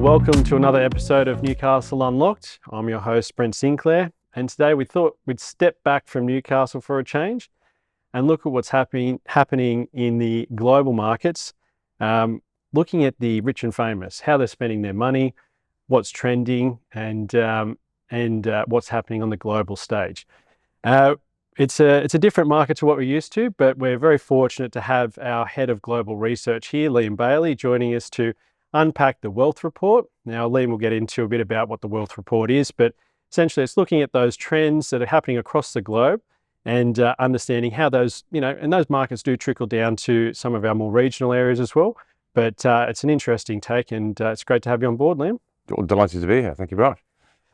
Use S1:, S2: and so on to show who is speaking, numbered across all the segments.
S1: Well, welcome to another episode of Newcastle Unlocked. I'm your host, Brent Sinclair, and today we thought we'd step back from Newcastle for a change and look at what's happening in the global markets, looking at the rich and famous, how they're spending their money, what's trending, and what's happening on the global stage. It's a different market to what we're used to, but we're very fortunate to have our head of global research here, Liam Bailey, joining us to unpack the Wealth Report. Now, Liam will get into a bit about what the Wealth Report is, but essentially it's looking at those trends that are happening across the globe and understanding how those, and those markets do trickle down to some of our more regional areas as well. But it's an interesting take, and it's great to have you on board, Liam.
S2: Delighted to be here. Thank you very much.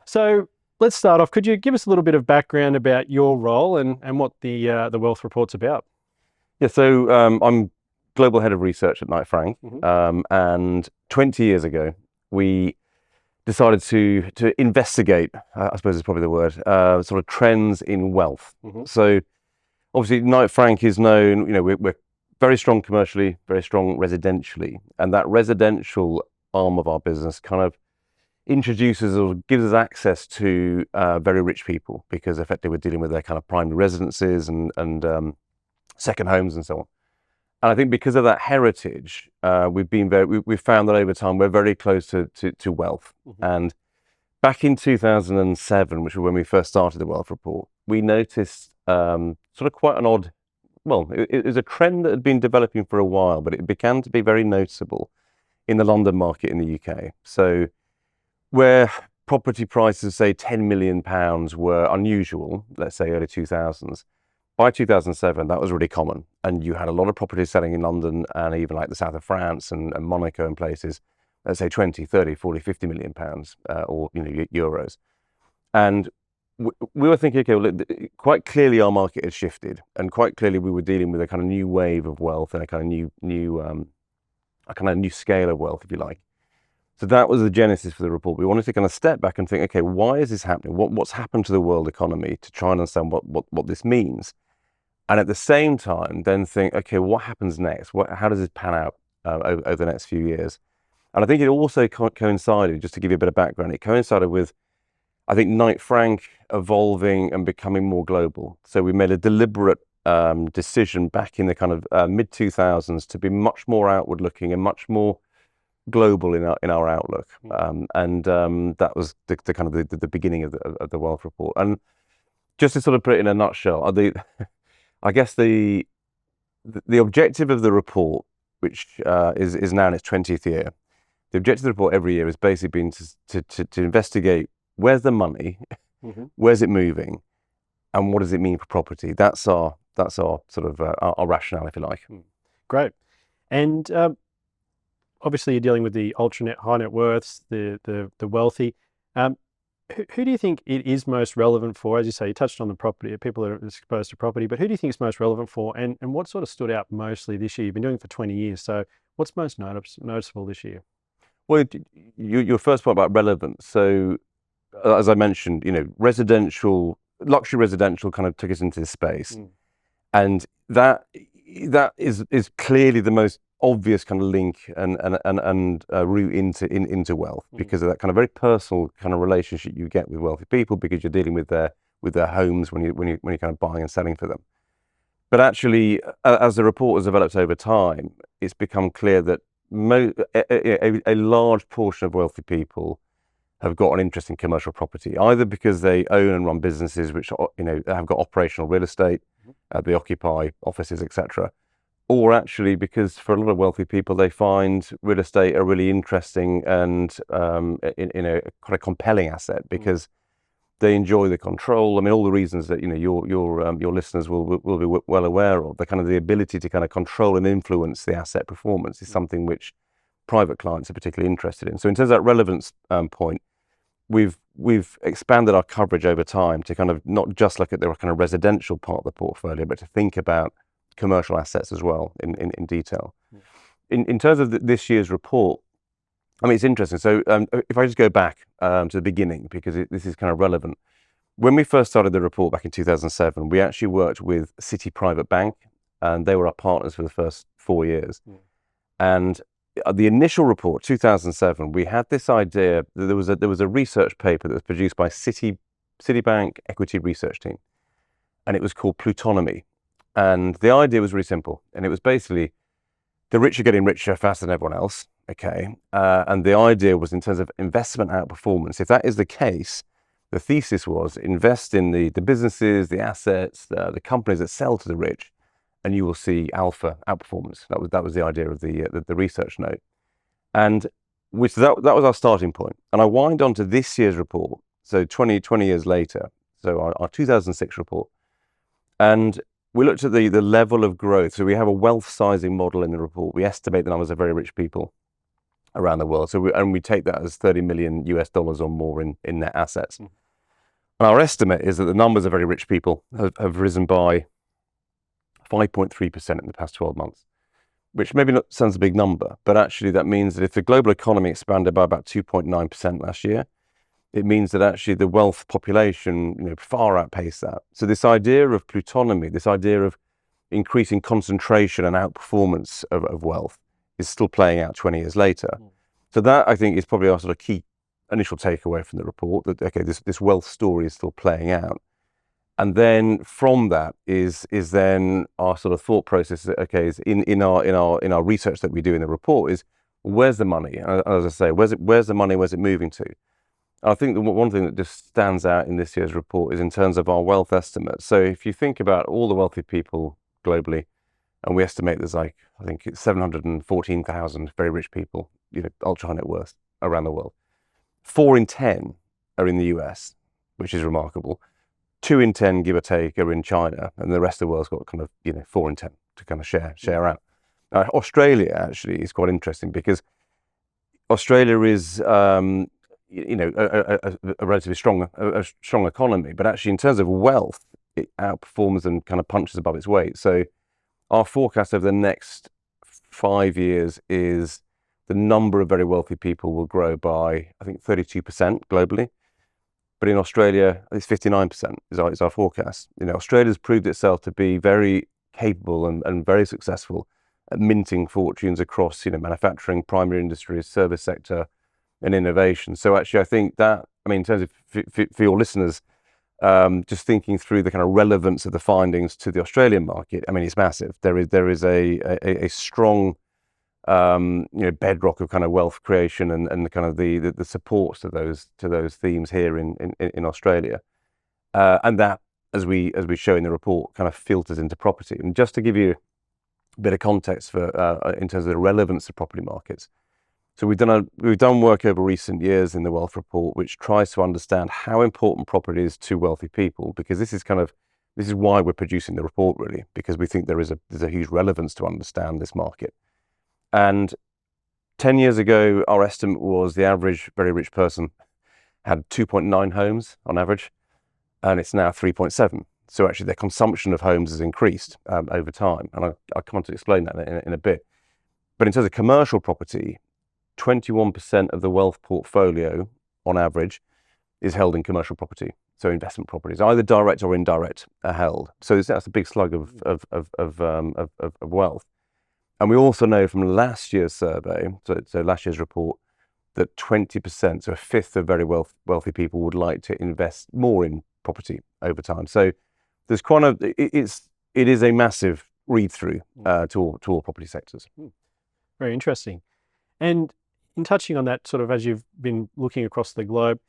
S1: So let's start off. Could you give us a little bit of background about your role and what the Wealth Report's about?
S2: Yeah, so I'm global head of research at Knight Frank, and 20 years ago we decided to investigate, I suppose is probably the word, sort of trends in wealth. So obviously Knight Frank is known, we're very strong commercially, very strong residentially, and that residential arm of our business kind of introduces or gives us access to very rich people, because effectively we're dealing with their kind of primary residences and second homes and so on. And I think because of that heritage, we've found that over time we're very close to wealth. And back in 2007, which was when we first started the Wealth Report, we noticed sort of quite an odd, it was a trend that had been developing for a while, but it began to be very noticeable in the London market in the UK. So where property prices, say £10 million, were unusual, let's say early 2000s, by 2007, that was really common. And you had a lot of properties selling in London and even like the south of France and Monaco and places, let's say 20, 30, 40, 50 million pounds or euros. And we were thinking, okay, well, quite clearly our market has shifted, and quite clearly we were dealing with a kind of new wave of wealth and a kind of new scale of wealth, if you like. So that was the genesis for the report. We wanted to kind of step back and think, okay, why is this happening? What's happened to the world economy, to try and understand what this means? And at the same time, then think, okay, what happens next? How does this pan out over the next few years? And I think it also coincided, just to give you a bit of background, it coincided with, I think, Knight Frank evolving and becoming more global. So we made a deliberate decision back in the kind of mid-2000s to be much more outward looking and much more global in our outlook. That was the kind of the beginning of the Wealth Report. And just to sort of put it in a nutshell, I guess the objective of the report, which is now in its 20th year, the objective of the report every year has basically been to investigate where's the money, where's it moving, and what does it mean for property. That's our sort of our rationale, if you like.
S1: Great. And obviously you're dealing with the high net worths, the wealthy. Who do you think it is most relevant for? As you say, you touched on the property, people that are exposed to property, but who do you think it's most relevant for? And what sort of stood out mostly this year? You've been doing it for 20 years. So what's most noticeable this year?
S2: Well, your first point about relevance. So as I mentioned, luxury residential kind of took us into this space. And that is clearly the most obvious kind of link and route into wealth, because of that kind of very personal kind of relationship you get with wealthy people, because you're dealing with their homes when you're kind of buying and selling for them. But actually, as the report has developed over time, it's become clear that a large portion of wealthy people have got an interest in commercial property, either because they own and run businesses which have got operational real estate, they occupy offices, etc. Or actually because for a lot of wealthy people, they find real estate a really interesting and quite a compelling asset, because they enjoy the control. I mean, all the reasons that your listeners will be well aware of. The kind of the ability to kind of control and influence the asset performance is something which private clients are particularly interested in. So in terms of that relevance point, we've expanded our coverage over time to kind of not just look at the kind of residential part of the portfolio, but to think about commercial assets as well in detail. In terms of this year's report, I mean, it's interesting. So if I just go back to the beginning, because this is kind of relevant. When we first started the report back in 2007, we actually worked with City Private Bank, and they were our partners for the first 4 years. And the initial report, 2007, we had this idea that there was a research paper that was produced by Citibank Equity Research Team, and it was called Plutonomy. And the idea was really simple, and it was basically the rich are getting richer faster than everyone else. Okay, and the idea was in terms of investment outperformance. If that is the case, the thesis was invest in the businesses, the assets, the companies that sell to the rich, and you will see alpha outperformance. That was the idea of the research note, and that was our starting point. And I wind on to this year's report, so 20 years later, so our 2006 report, and we looked at the level of growth. So we have a wealth sizing model in the report. We estimate the numbers of very rich people around the world. So we take that as $30 million US or more in net assets. And our estimate is that the numbers of very rich people have risen by 5.3% in the past 12 months, which maybe not sounds a big number, but actually that means that if the global economy expanded by about 2.9% last year, it means that actually the wealth population, far outpaced that. So this idea of plutonomy, this idea of increasing concentration and outperformance of wealth is still playing out 20 years later. So that, I think, is probably our sort of key initial takeaway from the report, that, okay, this wealth story is still playing out. And then from that is then our sort of thought process, okay, is in our research that we do in the report is, where's the money? And as I say, where's the money, where's it moving to? I think the one thing that just stands out in this year's report is in terms of our wealth estimates. So if you think about all the wealthy people globally, and we estimate there's I think it's 714,000 very rich people, ultra high net worth around the world. 4 in 10 are in the US, which is remarkable. 2 in 10, give or take, are in China, and the rest of the world's got kind of 4 in 10 to kind of share out. Australia actually is quite interesting because Australia is a relatively strong economy, but actually in terms of wealth, it outperforms and kind of punches above its weight. So our forecast over the next 5 years is the number of very wealthy people will grow by, I think, 32% globally. But in Australia, it's 59% is our forecast. Australia's proved itself to be very capable and very successful at minting fortunes across, manufacturing, primary industries, service sector, and innovation. So actually, I think that, in terms of for your listeners, just thinking through the kind of relevance of the findings to the Australian market, it's massive. There is a strong bedrock of kind of wealth creation and kind of the supports to those themes here in Australia, and that, as we show in the report, kind of filters into property. And just to give you a bit of context for in terms of the relevance of property markets, so we've done work over recent years in the wealth report, which tries to understand how important property is to wealthy people, because this is why we're producing the report, really, because we think there's a huge relevance to understand this market. And 10 years ago, our estimate was the average very rich person had 2.9 homes on average, and it's now 3.7. So actually their consumption of homes has increased over time. And I'll come on to explain that in a bit. But in terms of commercial property, 21% of the wealth portfolio on average is held in commercial property. So investment properties, either direct or indirect, are held. So that's a big slug of wealth. And we also know from last year's survey, so last year's report, that 20%, so a fifth of very wealthy people would like to invest more in property over time. So there's it is a massive read through to all property sectors.
S1: Very interesting. And in touching on that, sort of as you've been looking across the globe,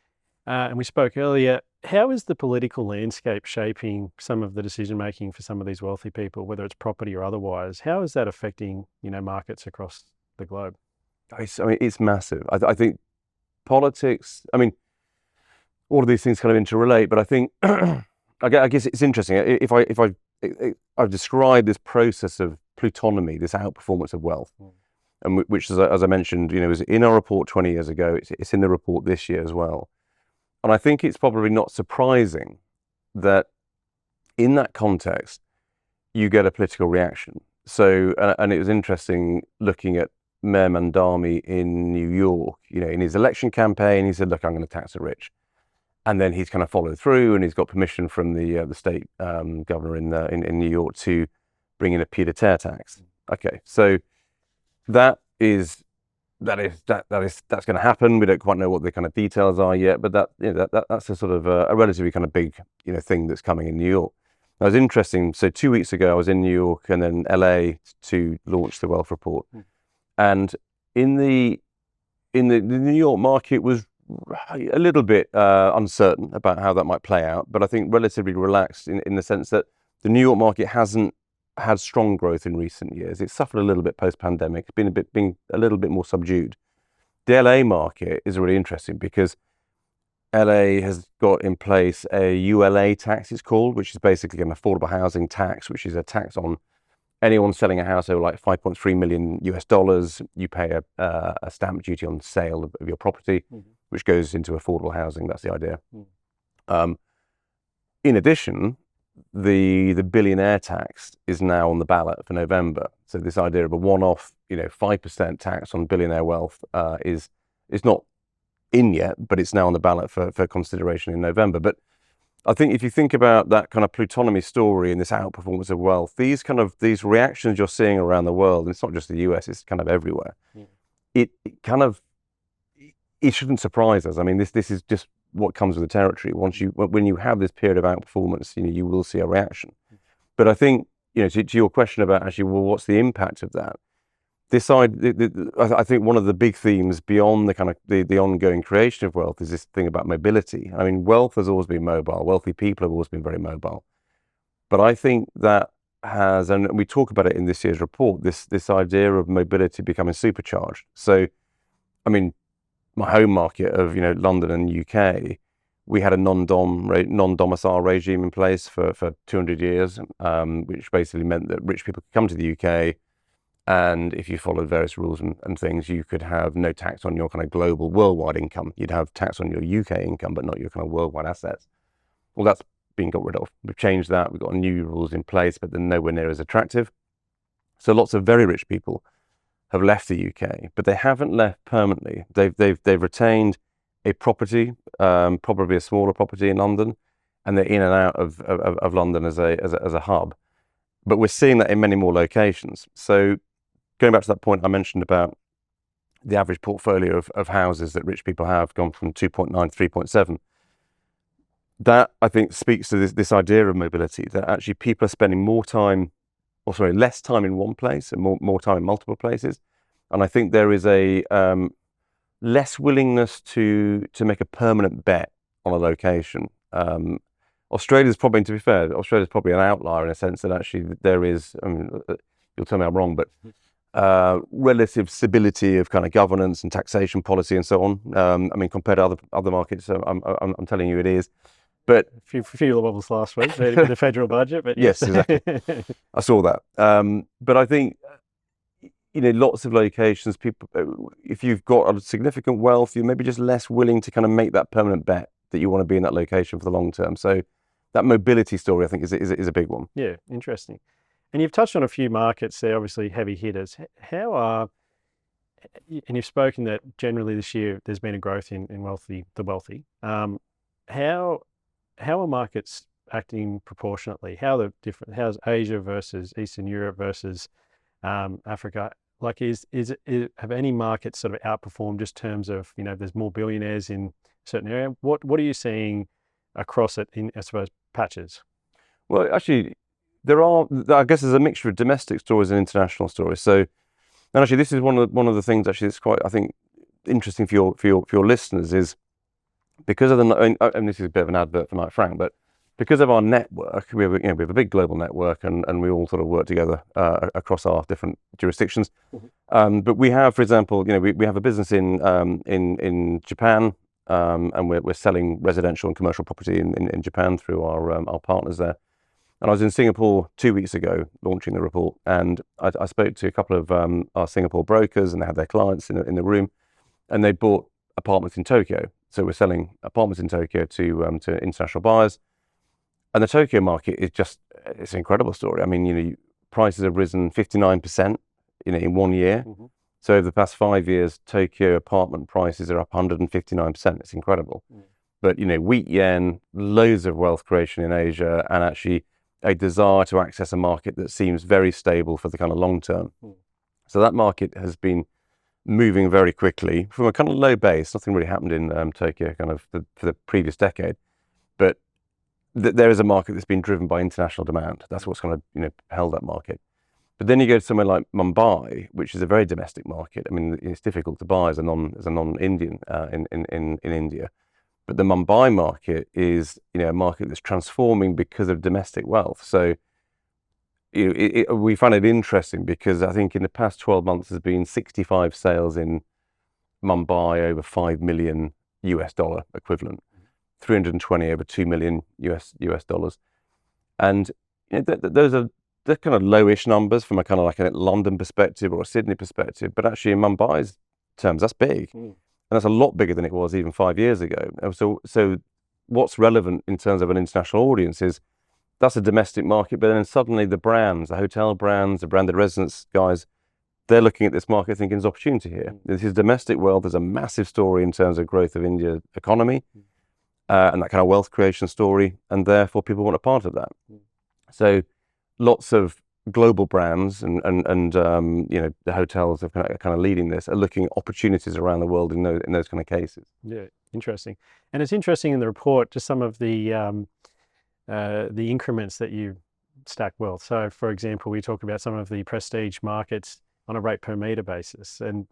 S1: and we spoke earlier, how is the political landscape shaping some of the decision making for some of these wealthy people, whether it's property or otherwise? How is that affecting markets across the globe?
S2: It's massive. I think politics. All of these things kind of interrelate, but I think I guess it's interesting. If I've described this process of plutonomy, this outperformance of wealth, and which, as I mentioned, was in our report 20 years ago. It's in the report this year as well. And I think it's probably not surprising that in that context, you get a political reaction. So, and it was interesting looking at Mayor Mandami in New York. In his election campaign, he said, "Look, I'm going to tax the rich," and then he's kind of followed through, and he's got permission from the state governor in New York to bring in a pied-à-terre tax. Okay, so that is that's going to happen. We don't quite know what the kind of details are yet, but that's a sort of a relatively kind of big thing that's coming in New York. That was interesting. So 2 weeks ago, I was in New York and then LA to launch the Wealth Report, and in the New York market was a little bit uncertain about how that might play out, but I think relatively relaxed in the sense that the New York market hasn't had strong growth in recent years. It's suffered a little bit post-pandemic. It's been a little bit more subdued. The LA market is really interesting because LA has got in place a ULA tax, it's called, which is basically an affordable housing tax, which is a tax on anyone selling a house over like 5.3 million US dollars. You pay a stamp duty on the sale of your property, which goes into affordable housing. That's the idea. In addition, the billionaire tax is now on the ballot for November. So this idea of a one-off, 5% tax on billionaire wealth is not in yet, but it's now on the ballot for consideration in November. But I think if you think about that kind of plutonomy story and this outperformance of wealth, these reactions you're seeing around the world, and it's not just the US, it's kind of everywhere. It shouldn't surprise us. I mean, this is just what comes with the territory. When you have this period of outperformance, you will see a reaction. But I think, to your question about actually, well, what's the impact of that? I think one of the big themes beyond the kind of the ongoing creation of wealth is this thing about mobility. I mean, wealth has always been mobile. Wealthy people have always been very mobile. But I think that has, and we talk about it in this year's report, this idea of mobility becoming supercharged. So, I mean, my home market of London and UK, we had a non-domicile regime in place for 200 years, which basically meant that rich people could come to the UK, and if you followed various rules and things, you could have no tax on your kind of global worldwide income. You'd have tax on your UK income, but not your kind of worldwide assets. Well, that's been got rid of. We've changed that. We've got new rules in place, but they're nowhere near as attractive. So lots of very rich people have left the UK, but they haven't left permanently. They've retained a property, probably a smaller property in London, and they're in and out of London as a hub. But we're seeing that in many more locations. So going back to that point I mentioned about the average portfolio of houses that rich people have gone from 2.9 to 3.7. That, I think, speaks to this idea of mobility, that actually people are spending less time in one place and more time in multiple places. And I think there is a less willingness to make a permanent bet on a location. Australia's probably, to be fair, Australia's probably an outlier in a sense that actually there is, I mean, you'll tell me I'm wrong, but relative stability of kind of governance and taxation policy and so on. I mean, compared to other markets, I'm telling you it is. But
S1: a few wobbles last week, the federal budget. But
S2: yes, exactly. I saw that. But I think, lots of locations, people, if you've got a significant wealth, you're maybe just less willing to kind of make that permanent bet that you want to be in that location for the long term. So that mobility story, I think, is a big one.
S1: Yeah, interesting. And you've touched on a few markets there, obviously heavy hitters. And you've spoken that generally this year there's been a growth in the wealthy. How are markets acting proportionately? How's Asia versus Eastern Europe versus Africa? Like, have any markets sort of outperformed just in terms of, there's more billionaires in a certain area? What are you seeing across it in, I suppose, patches?
S2: Well, actually, I guess there's a mixture of domestic stories and international stories. So, and actually, this is one of the things actually that's quite, I think, interesting for your listeners is, because of and this is a bit of an advert for Knight Frank, but because of our network, we have a big global network, and we all sort of work together across our different jurisdictions. But we have, for example, we have a business in Japan, and we're selling residential and commercial property in Japan through our partners there. And I was in Singapore 2 weeks ago launching the report, and I spoke to a couple of our Singapore brokers, and they had their clients in the room, and they bought apartments in Tokyo. So we're selling apartments in Tokyo to international buyers, and the Tokyo market it's an incredible story. I mean, prices have risen 59%, in 1 year. So over the past 5 years, Tokyo apartment prices are up 159%. It's incredible. But weak yen, loads of wealth creation in Asia, and actually a desire to access a market that seems very stable for the kind of long term. So that market has been moving very quickly from a kind of low base. Nothing really happened in Turkey kind of for the previous decade, but there is a market that's been driven by international demand. That's what's kind of held that market. But then you go to somewhere like Mumbai, which is a very domestic market. I mean, it's difficult to buy as a non-Indian in India. But the Mumbai market is a market that's transforming because of domestic wealth. So we find it interesting because I think in the past 12 months there's been 65 sales in Mumbai over $5 million US dollar equivalent, 320 over $2 million US dollars, and they're kind of lowish numbers from a kind of like a London perspective or a Sydney perspective, but actually in Mumbai's terms that's big, and that's a lot bigger than it was even 5 years ago. So what's relevant in terms of an international audience is that's a domestic market, but then suddenly the brands, the hotel brands, the branded residence guys, they're looking at this market thinking there's opportunity here. This is domestic wealth. There's a massive story in terms of growth of India's economy and that kind of wealth creation story, and therefore people want a part of that. So lots of global brands and the hotels are kind of leading this, are looking at opportunities around the world in those kind of cases.
S1: Yeah, interesting. And it's interesting in the report just some of the increments that you stack wealth. So, for example, we talk about some of the prestige markets on a rate per meter basis, and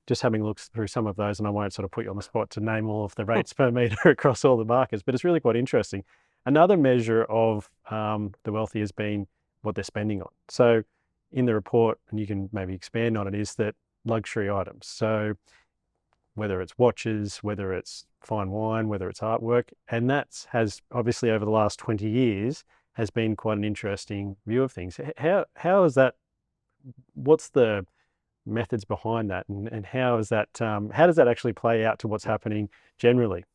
S1: just having looked through some of those, and I won't sort of put you on the spot to name all of the rates per meter across all the markets, but it's really quite interesting. Another measure of the wealthy has been what they're spending on. So in the report, and you can maybe expand on it, is that luxury items. So whether it's watches, whether it's fine wine, whether it's artwork, and that has obviously over the last 20 years has been quite an interesting view of things. How is that? What's the methods behind that, and how is that? How does that actually play out to what's happening generally?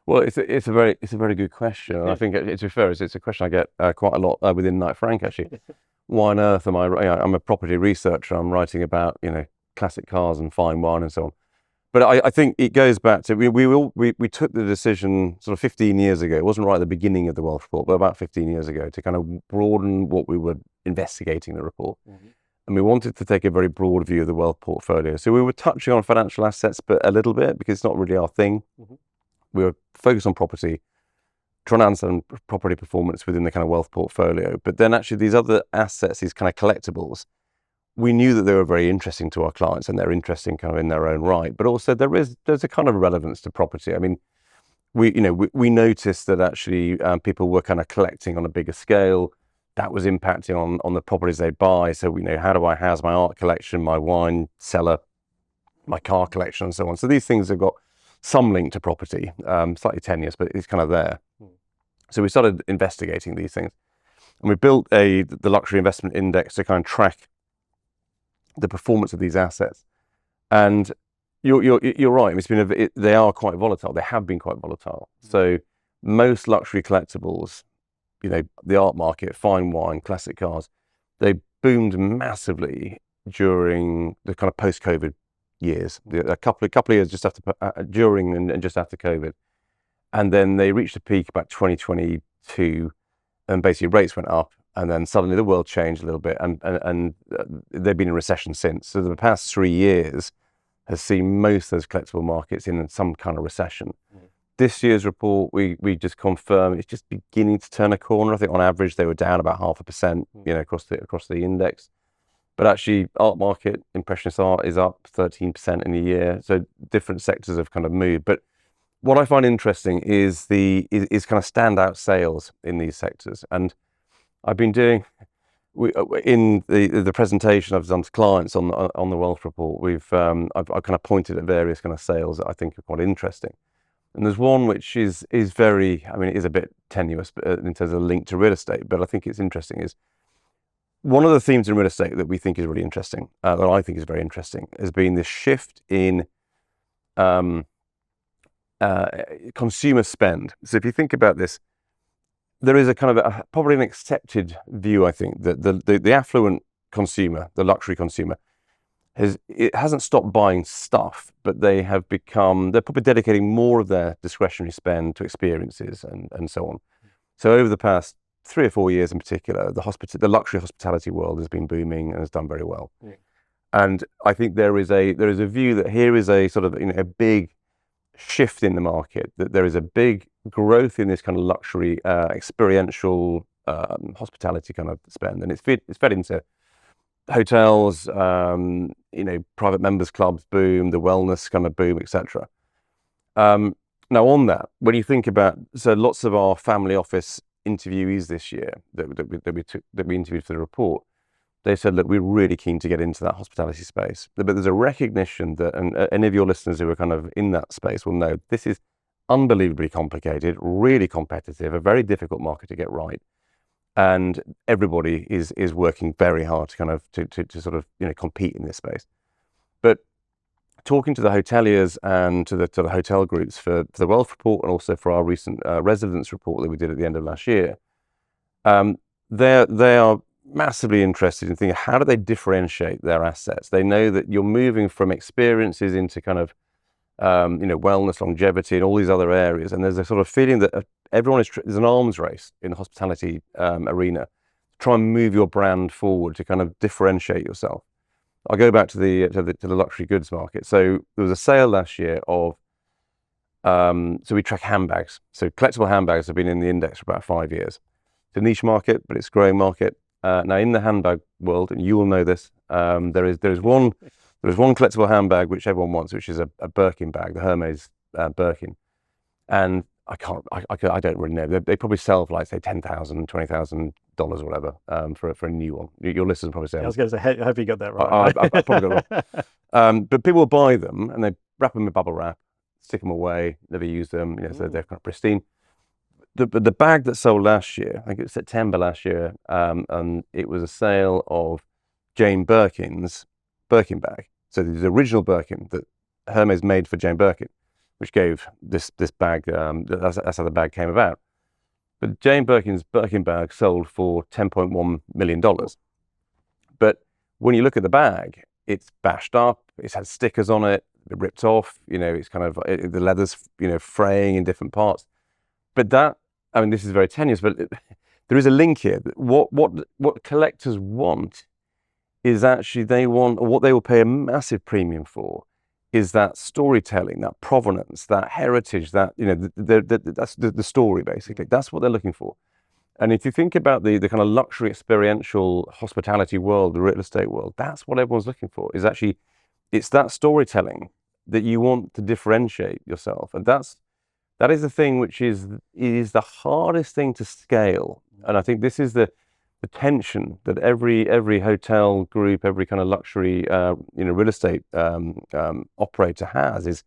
S2: Well, it's a very good question. And I think it's a question I get quite a lot within Knight Frank actually. Why on earth am I? I'm a property researcher. I'm writing about classic cars and fine wine and so on. But I think it goes back to we took the decision sort of 15 years ago. It wasn't right at the beginning of the wealth report, but about 15 years ago, to kind of broaden what we were investigating in the report. And we wanted to take a very broad view of the wealth portfolio. So we were touching on financial assets, but a little bit because it's not really our thing. We were focused on property, trying to understand property performance within the kind of wealth portfolio. But then actually these other assets, these kind of collectibles, we knew that they were very interesting to our clients and they're interesting kind of in their own right. But also there's a kind of relevance to property. I mean, we noticed that actually people were kind of collecting on a bigger scale. That was impacting on the properties they buy. So we know, how do I house my art collection, my wine cellar, my car collection, and so on. So these things have got some link to property, slightly tenuous, but it's kind of there. So we started investigating these things, and we built the luxury investment index to kind of track the performance of these assets. And you're right. They are quite volatile. They have been quite volatile. So most luxury collectibles, the art market, fine wine, classic cars, they boomed massively during the kind of post-COVID years, a couple of years just after, during and just after COVID, and then they reached a peak about 2022, and basically rates went up, and then suddenly the world changed a little bit, and they've been in recession since. So the past 3 years has seen most of those collectible markets in some kind of recession. This year's report, we just confirm it's just beginning to turn a corner. I think on average they were down about 0.5%, across the index. But actually, art market, impressionist art, is up 13% in a year. So different sectors have kind of moved. But what I find interesting is kind of standout sales in these sectors. And I've been doing in the presentation I've done to clients on the wealth report. I've kind of pointed at various kind of sales that I think are quite interesting. And there's one which is very, it is a bit tenuous in terms of link to real estate, but I think it's interesting. Is one of the themes in real estate that we think is really interesting, that I think is very interesting, has been this shift in consumer spend. So if you think about this, there is a kind of probably an accepted view, I think, that the affluent consumer, the luxury consumer, hasn't stopped buying stuff, but they're probably dedicating more of their discretionary spend to experiences and so on. So over the past 3 or 4 years in particular, the luxury hospitality world has been booming and has done very well. And I think there is a view that here is a sort of a big shift in the market, that there is a big growth in this kind of luxury experiential hospitality kind of spend, and it's fed into hotels, private members clubs boom, the wellness kind of boom, etc. Now on that, when you think about, so lots of our family office interviewees this year that we interviewed for the report, they said, look, we're really keen to get into that hospitality space. But there's a recognition that, and any of your listeners who are kind of in that space will know, this is unbelievably complicated, really competitive, a very difficult market to get right. And everybody is working very hard to kind of to sort of compete in this space. But talking to the hoteliers and to the hotel groups for the Wealth Report, and also for our recent residence report that we did at the end of last year, they are massively interested in thinking, how do they differentiate their assets? They know that you're moving from experiences into kind of wellness, longevity, and all these other areas, and there's a sort of feeling that everyone there's an arms race in the hospitality arena. Try and move your brand forward to kind of differentiate yourself. I'll go back to the luxury goods market. So there was a sale last year of so we track handbags. So collectible handbags have been in the index for about 5 years. It's a niche market, but it's a growing market. Now in the handbag world, and you will know this, there is one collectible handbag which everyone wants, which is a Birkin bag, the Hermes Birkin, and I don't really know. They probably sell for, like, say, $10,000, $20,000 or whatever for a new one. Your listeners probably say.
S1: I was going to say, I hope you got that right.
S2: I probably got it wrong. But people will buy them and they wrap them in bubble wrap, stick them away, never use them. So they're kind of pristine. The bag that sold last year, I think it was September last year, and it was a sale of Jane Birkin's Birkin bag. So the original Birkin that Hermes made for Jane Birkin, which gave this bag, that's how the bag came about. But Jane Birkin's Birkin bag sold for $10.1 million. But when you look at the bag, it's bashed up, it's had stickers on it, they're ripped off, it's kind of, the leather's, fraying in different parts. But this is very tenuous, but there is a link here. What collectors want is actually what they will pay a massive premium for is that storytelling, that provenance, that heritage, that that's the story basically. That's what they're looking for. And if you think about the kind of luxury experiential hospitality world, the real estate world, that's what everyone's looking for. It's that storytelling that you want to differentiate yourself, and that is the thing which is the hardest thing to scale. And I think this is the tension that every hotel group, every kind of luxury real estate operator has, is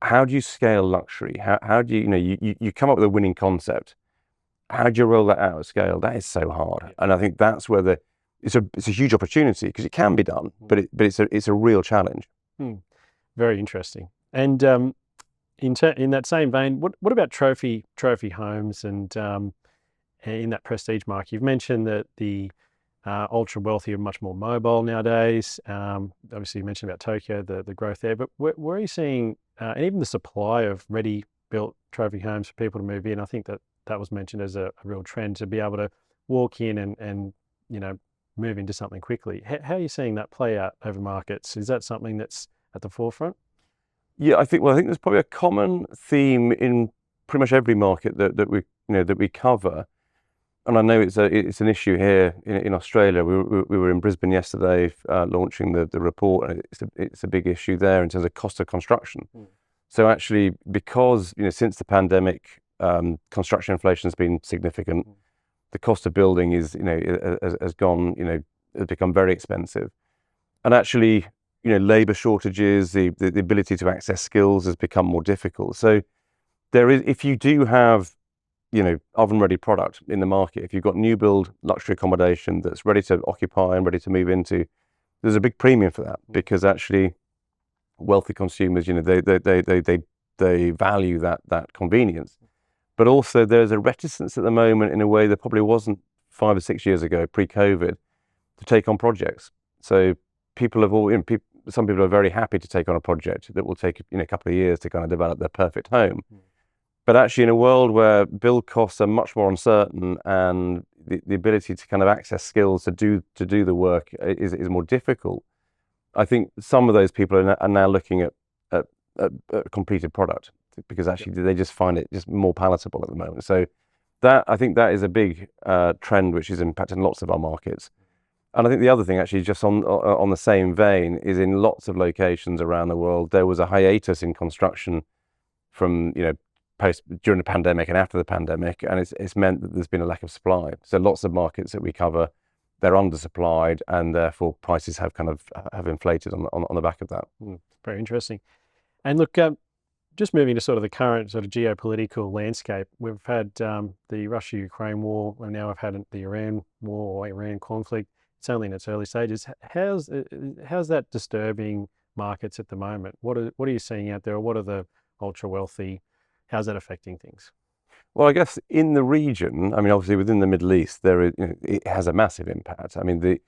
S2: how do you scale luxury? How do you come up with a winning concept? How do you roll that out at scale? That is so hard. And I think that's where it's a huge opportunity, because it can be done, but it's a real challenge.
S1: Very interesting. And in that same vein, what about trophy homes and in that prestige market? You've mentioned that the ultra wealthy are much more mobile nowadays. Obviously, you mentioned about Tokyo, the growth there. But where are you seeing, and even the supply of ready-built trophy homes for people to move in? I think that was mentioned as a real trend, to be able to walk in and move into something quickly. How are you seeing that play out over markets? Is that something that's at the forefront?
S2: Yeah, I think there's probably a common theme in pretty much every market that we cover, and I know it's an issue here in Australia. We were in Brisbane yesterday launching the report, and it's a big issue there in terms of cost of construction. So actually, because since the pandemic, construction inflation has been significant. The cost of building has become very expensive, and actually, labour shortages, the ability to access skills has become more difficult. So if you do have, oven-ready product in the market, if you've got new build luxury accommodation that's ready to occupy and ready to move into, there's a big premium for that, because actually wealthy consumers, they value that convenience. But also there's a reticence at the moment, in a way there probably wasn't 5 or 6 years ago, pre-COVID, to take on projects. So some people are very happy to take on a project that will take a couple of years to kind of develop their perfect home. But actually, in a world where build costs are much more uncertain, and the ability to kind of access skills to do the work is more difficult, I think some of those people are now looking at a completed product because actually they just find it just more palatable at the moment. So that I think that is a big trend which is impacting lots of our markets. And I think the other thing, actually, just on the same vein, is in lots of locations around the world, there was a hiatus in construction from, during the pandemic and after the pandemic, and it's meant that there's been a lack of supply. So lots of markets that we cover, they're undersupplied, and therefore prices have have inflated on the back of that.
S1: Very interesting. And look, just moving to sort of the current sort of geopolitical landscape, we've had the Russia-Ukraine war, and now we've had the Iran war or Iran conflict. It's only in its early stages. How's that disturbing markets at the moment? What are you seeing out there? Or what are the ultra wealthy? How's that affecting things?
S2: Well, I guess in the region, I mean, obviously within the Middle East, it has a massive impact. I mean,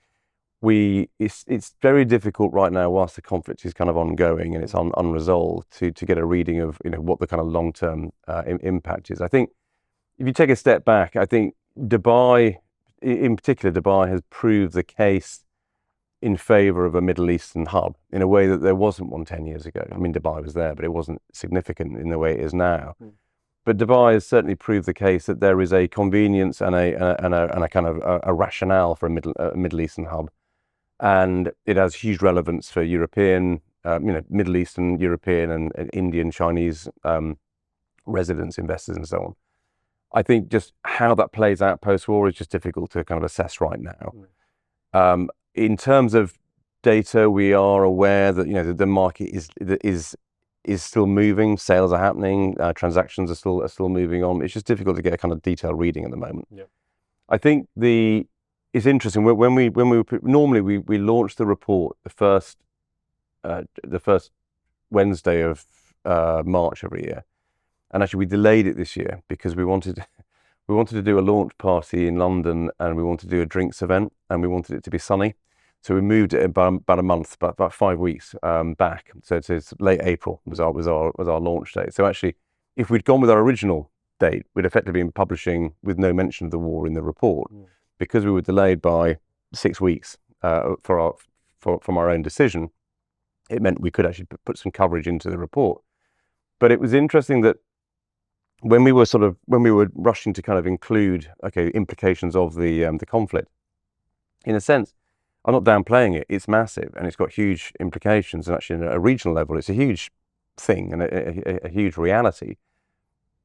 S2: it's very difficult right now, whilst the conflict is kind of ongoing and it's unresolved, to get a reading of what the kind of long-term impact is. I think if you take a step back, I think Dubai, in particular, Dubai has proved the case in favour of a Middle Eastern hub in a way that there wasn't one 10 years ago. I mean, Dubai was there, but it wasn't significant in the way it is now. But Dubai has certainly proved the case that there is a convenience and a kind of a rationale for a Middle Eastern hub, and it has huge relevance for European, Middle Eastern, European, and Indian, Chinese residents, investors, and so on. I think just how that plays out post-war is just difficult to kind of assess right now. In terms of data, we are aware that the market is still moving. Sales are happening. Transactions are still moving on. It's just difficult to get a kind of detailed reading at the moment.
S1: Yep.
S2: I think it's interesting when we normally we launch the report the first Wednesday of March every year. And actually, we delayed it this year because we wanted to do a launch party in London, and we wanted to do a drinks event, and we wanted it to be sunny. So we moved it about a month, about 5 weeks back. So it's late April was our launch date. So actually, if we'd gone with our original date, we'd effectively been publishing with no mention of the war in the report. Because we were delayed by 6 weeks from our own decision. It meant we could actually put some coverage into the report. But it was interesting that when we were rushing to kind of include implications of the conflict, in a sense, I'm not downplaying it. It's massive and it's got huge implications, and actually at a regional level, it's a huge thing and a huge reality.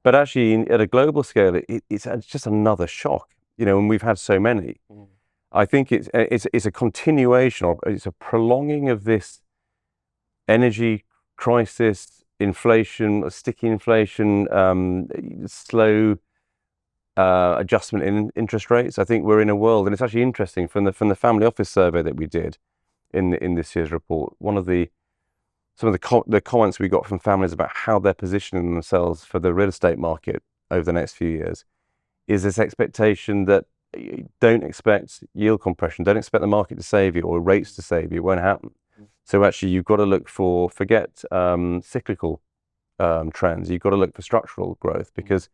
S2: But actually, at a global scale, it's just another shock. And we've had so many. I think it's a continuation, or it's a prolonging of this energy crisis, inflation, sticky inflation, slow adjustment in interest rates. I think we're in a world, and it's actually interesting from the family office survey that we did in this year's report. Some of the comments we got from families about how they're positioning themselves for the real estate market over the next few years is this expectation that don't expect yield compression, don't expect the market to save you or rates to save you. It won't happen. So actually, you've got to look forget cyclical trends. You've got to look for structural growth, because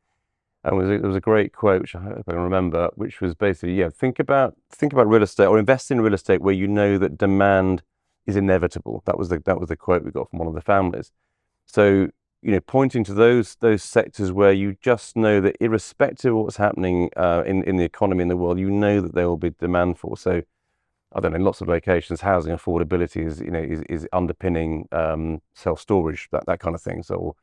S2: there was a great quote, which I hope I can remember, which was basically, think about real estate, or invest in real estate where you know that demand is inevitable. That was the quote we got from one of the families. So pointing to those sectors where you just know that irrespective of what's happening in the economy in the world, you know that there will be demand for. So I don't know, in lots of locations, housing affordability is underpinning self-storage, that kind of thing. So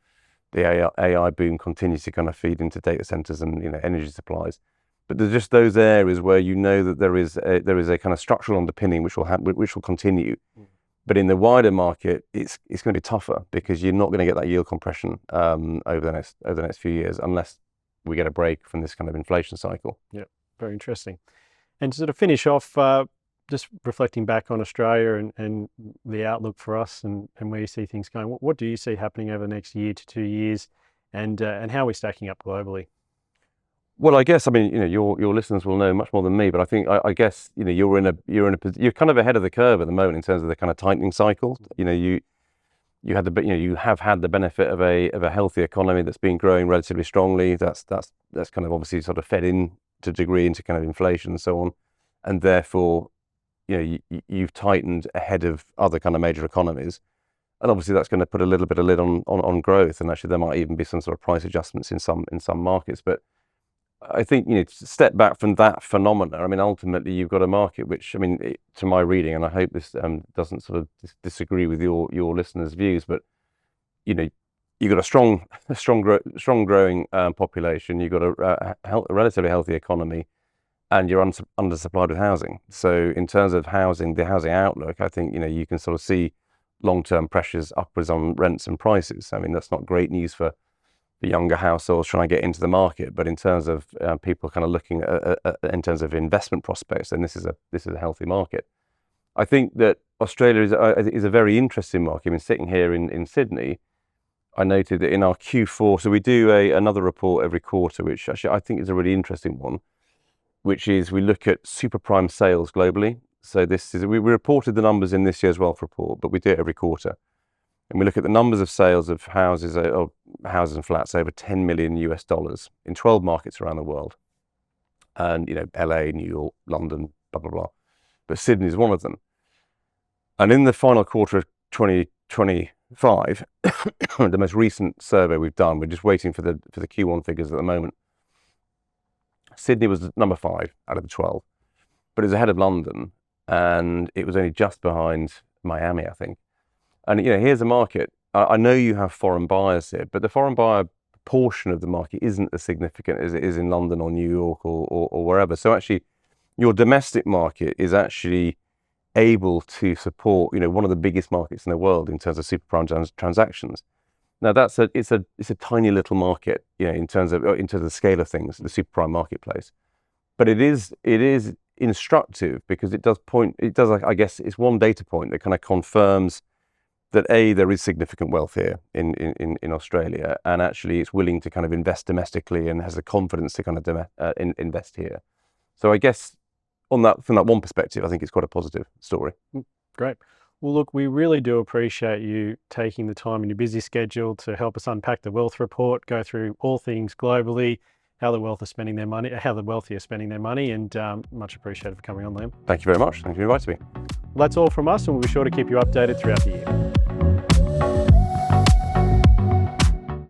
S2: the AI boom continues to kind of feed into data centers and energy supplies. But there's just those areas where you know that there is a kind of structural underpinning which will continue. But in the wider market, it's going to be tougher, because you're not going to get that yield compression over the next few years unless we get a break from this kind of inflation cycle. Yeah,
S1: very interesting. And to sort of finish off, just reflecting back on Australia and the outlook for us and where you see things going, what do you see happening over the next year to 2 years, and how are we stacking up globally?
S2: Well, I guess, I mean, your listeners will know much more than me, but I think I guess you're kind of ahead of the curve at the moment in terms of the kind of tightening cycle. You have had the benefit of a healthy economy that's been growing relatively strongly. That's kind of obviously sort of fed in to a degree into kind of inflation and so on, and therefore you've tightened ahead of other kind of major economies. And obviously that's going to put a little bit of lid on growth, and actually there might even be some sort of price adjustments in some markets. But I think, to step back from that phenomena, I mean, ultimately you've got a market which, I mean, to my reading, and I hope this doesn't sort of disagree with your listeners' views, but you've got a strong growing population, you've got a relatively healthy economy, and you're undersupplied with housing. So in terms of housing, the housing outlook, I think you can sort of see long-term pressures upwards on rents and prices. I mean, that's not great news for the younger households trying to get into the market, but in terms of people kind of looking at in terms of investment prospects, then this is a healthy market. I think that Australia is a very interesting market. I mean, sitting here in Sydney, I noted that in our Q4, so we do another report every quarter, which actually I think is a really interesting one, which is we look at super prime sales globally. So we reported the numbers in this year's wealth report, but we do it every quarter. And we look at the numbers of sales of houses and flats over $10 million in 12 markets around the world. And, LA, New York, London, blah, blah, blah. But Sydney is one of them. And in the final quarter of 2025, the most recent survey we've done, we're just waiting for the Q1 figures at the moment. Sydney was number 5 out of the 12, but it's ahead of London, and it was only just behind Miami, I think. And here's a market. I know you have foreign buyers here, but the foreign buyer portion of the market isn't as significant as it is in London or New York or wherever. So actually, your domestic market is actually able to support one of the biggest markets in the world in terms of super prime transactions. Now it's a tiny little market, in terms of the scale of things, the super prime marketplace. But it is instructive because it does, I guess, it's one data point that kind of confirms that there is significant wealth here in Australia, and actually it's willing to kind of invest domestically and has the confidence to kind of invest here. So I guess from that one perspective, I think it's quite a positive story.
S1: Great. Well, look, we really do appreciate you taking the time in your busy schedule to help us unpack the wealth report, go through all things globally, how the wealthy are spending their money, and much appreciated for coming on, Liam.
S2: Thank you very much. Thank you for inviting me.
S1: Well, that's all from us, and we'll be sure to keep you updated throughout the year.